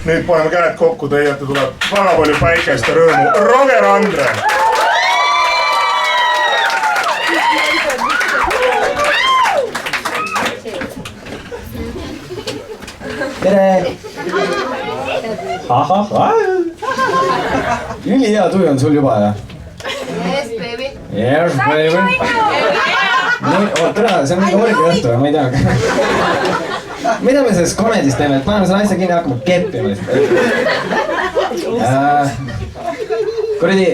Nüüd paneme käed kokku, teie ette tuleb väga palju päikest ja rõõmu. Roger Andre! Tere! Üli hea tuju on sul juba, jah? Yes, baby. Yes, baby. Tere, see on mingi orgi õhtu, ma ei tea. Mida me selles komedis teeme, et paneme selle asja kinni ja hakkame keppima. Kuradi,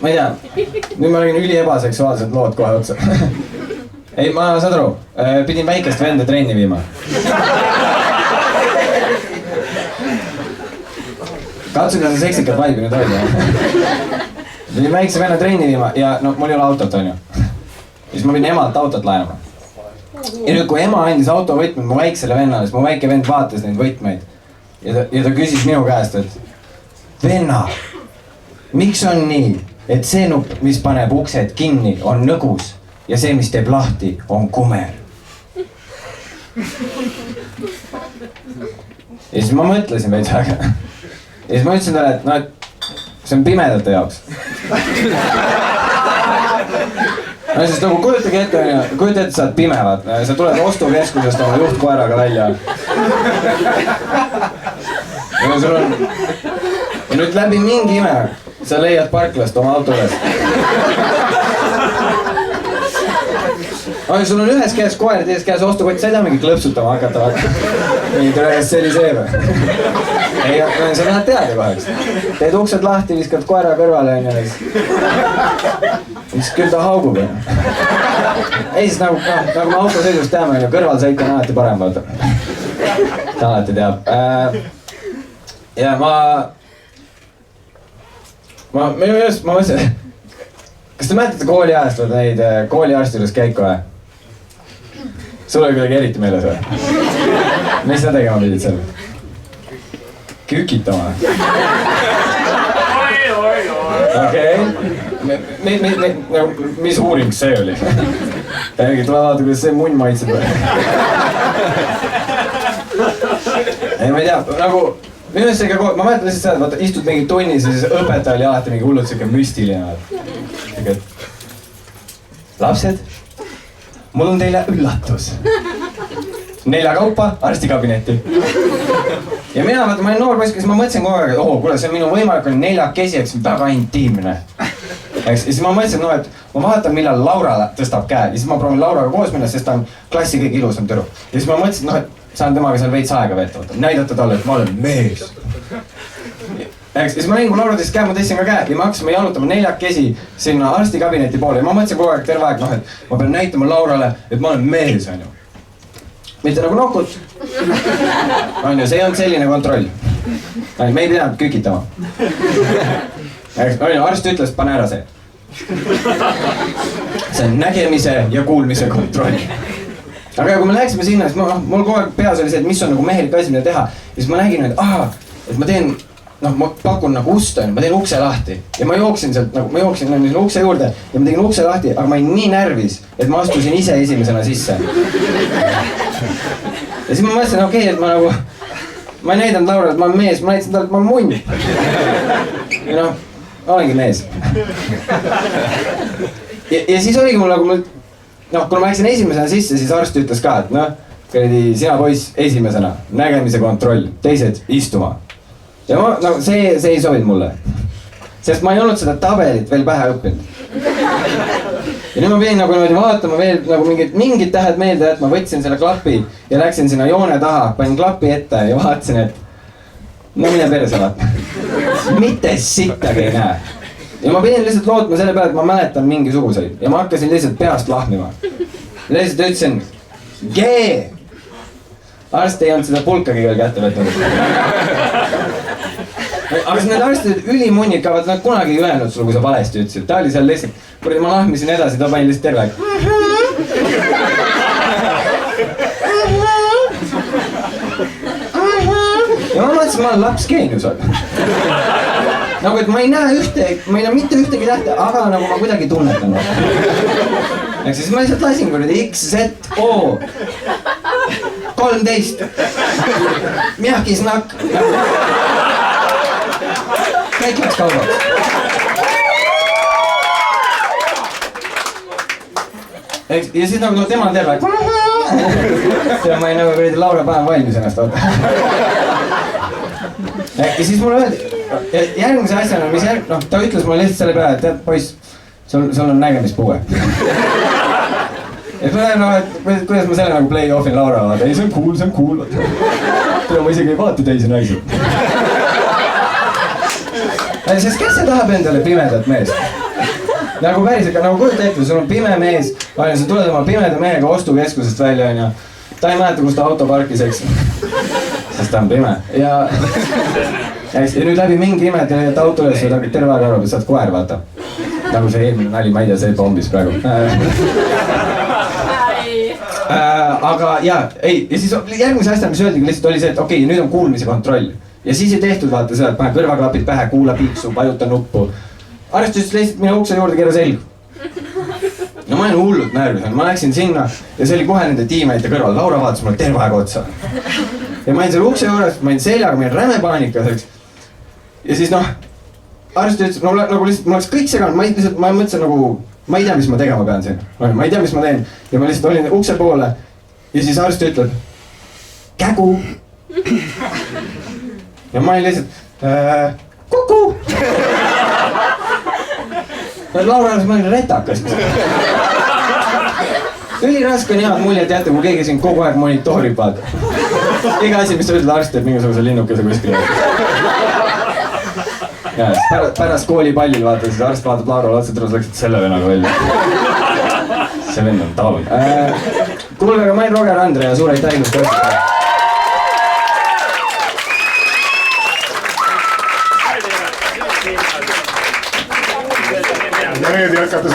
ma ei tea, nüüd ma räägin üli ebaseksuaalsed lood kohe otsa. Ei, ma saad aru, pidin väikest venda trenni viima. Katsuge see seksikad vaibi nüüd hoida. Pidin väikse venna trenni viima ja no mul ei ole autot, on ju. Ja siis ma pidin emalt autot laenama. Ja nüüd, kui ema andis auto võtmed mu väiksele vennale, siis mu väike vend vaatas neid võtmeid. Ja ta küsis minu käest, et venna, miks on nii, et see nupp, mis paneb uksed kinni, on nõgus ja see, mis teeb lahti, on kumer. Ja siis ma mõtlesin veits aega. Ja siis ma ütlesin talle, et no, et see on pimedate jaoks. No siis nagu kujutage ette, sa oled pime, vaat. Sa tuled ostukeskusest oma juhtkoeraga välja. Ja sul on... Ja nüüd läbi mingi ime sa leiad parklast oma autodest. Sul on ühes käes koer, teises käes ostukott, sa ei tea mingi klõpsutama hakata, vaata. Mingi tões, see oli see või? Ei, sa tahad teada koheks. Teed uksed lahti, viskad koera kõrvale, on ju. Siis küll ta haugub, on ju. Ei, siis nagu me autosõidust teame, on ju, kõrval sõit on alati parem, vaata. Ta alati teab. Ja minu just, ma mõtlesin, kas te mäletate kooliajast või neid kooliarsti juures käiku või? Sul oli kuidagi eriti meeles või? Mis sa tegema pidid seal? Kükitama? Okei. Mis uuring see oli? Tule vaata, kuidas see munn maitseb või? Ei, ma ei tea, nagu... Minu eest ikka, ma mäletan lihtsalt seda, et vaata, istud mingi tunnis ja siis õpetaja oli alati mingi hullult siuke müstiline. Lapsed, mul on teile üllatus. 4 kaupa arstikabinetti. Ja mina, vaata, ma olin noor poiss, kes ma mõtlesin kogu aeg, et kuule, see on minu võimalik, on 4 kesi, eks väga intiimne. Ja siis ma mõtlesin, et ma vaatan, millal Laura tõstab käe. Ja siis ma proovin Lauraga koos minna, sest ta on klassi kõige ilusam tüdruk. Ja siis ma mõtlesin, et saan temaga seal veits aega veeta, näidata talle, et ma olen mees. Ja siis ma nägin, kui Laura tõstis käe, ma tõstsin ka käe ja me hakkasime jalutama 4 kesi sinna arstikabineti poole. Ja ma mõtlesin kogu aeg terve aeg, et ma pean näitama Laurale, et ma olen mees, on ju. Mitte nagu nokut. On ju, see ei olnud selline kontroll. Me ei pidanud kükitama. On ju, arst ütles, pane ära see. See on nägemise ja kuulmise kontroll. Aga kui me läksime sinna, siis mul kogu aeg peas oli see, et mis on nagu mehelik asi, mida teha. Ja siis ma nägin, et ma teen, ma pakun nagu ust, ma teen ukse lahti. Ja ma jooksin sealt, ma jooksin ukse juurde ja ma tegin ukse lahti, aga ma olin nii närvis, et ma astusin ise esimesena sisse. Ja siis ma mõtlesin, okei, et ma nagu, ma ei näidanud Laura, et ma olen mees, ma näitasin talle, et ma olen munn. Ja noh, olengi mees. Ja siis oligi mul nagu, kui ma läksin esimesena sisse, siis arst ütles ka, et sina poiss esimesena, nägemise kontroll, teised istuma. Ja see ei sobinud mulle. Sest ma ei olnud seda tabelit veel pähe õppinud. Ja nüüd ma pidin nagu vaatama veel mingid tähed meelde jätma, võtsin selle klapi ja läksin sinna joone taha, panin klapi ette ja vaatasin, et mine perse vaata. Mitte sittagi ei näe. Ja ma pidin lihtsalt lootma selle peale, et ma mäletan mingisuguseid. Ja ma hakkasin lihtsalt peast lahmima. Lihtsalt ütlesin, G! Arst ei olnud seda pulkagi veel kätte võtnud. Aga need arstid ülimunnid ka, nad kunagi ei öelnud sulle, kui sa valesti ütlesid. Ta oli seal lihtsalt, kui ma lahmisin edasi, ta pani lihtsalt terve aeg. Ja ma mõtlesin, ma olen laps geenius. Nagu, et ma ei näe mitte ühtegi tähte, aga nagu ma kuidagi tunnetan. Ehk siis ma lihtsalt lasin kuradi X, Z, O. 13. Mjahkisnakk. Kõik läks kaubaks. Ja siis nagu tema on terve. Ja ma ei nagu kuradi Laura päev valmis ennast oota. Ja siis mulle öeldi, järgmise asjana, mis ta ütles mulle lihtsalt selle peale, et tead poiss, sul on nägemispuue. Et ma näen nagu, et kuidas ma selle nagu play-off'in Laura vaata, ei see on cool. Tea ma isegi ei vaata teisi naisi. Sest kes see tahab endale pimedat meest? Nagu päris ikka, nagu kujuta ette, sul on pime mees, sa tuled oma pimeda mehega ostukeskusest välja onja. Ta ei mäleta, kus ta auto parkis, eks. Sest ta on pime. Ja nüüd läbi mingi ime teed auto üles, terve aeg arvab, et sa oled koer, vaata. Nagu see eelmine nali, ma ei tea, see bombis praegu. Aga jaa, ei, ja siis järgmise asja, mis öeldigi lihtsalt oli see, et okei, nüüd on kuulmise kontroll. Ja siis ei tehtud vaata seda, et pane kõrvaklapid pähe, kuula piiksu, vajuta nuppu. Arvestus lihtsalt minu ukse juurde keera selg. No ma olen hullult närvis, ma läksin sinna ja see oli kohe nende tiimeite kõrval. Laura vaatas mulle terve aeg otsa. Ja ma olin selle ukse juures, ma olin seljaga, ma olin räme paanikas, eks. Ja siis arvestus ütles, nagu lihtsalt, ma oleks kõik seganud, ma mõtlesin nagu, ma ei tea, mis ma tegema pean siin. Ma ei tea, mis ma teen. Ja ma lihtsalt olin ukse poole ja siis arvestus ütleb, kägu. Ja ma olin lihtsalt, kuku. Laura arvas, ma olin retakas. Üliraske on head muljet jätta, kui keegi siin kogu aeg monitoorib, vaata. Iga asi, mis sa ütled arsti, et mingisuguse linnukese kuskil. Ja pärast koolipallil vaata, siis arst vaatab Laura otsa, terus läksid selle vennaga välja. See vend on talun. Kuulge, aga ma olin Roger Andre ja suur aitäh ilust õhtut. Ja nüüd jätkates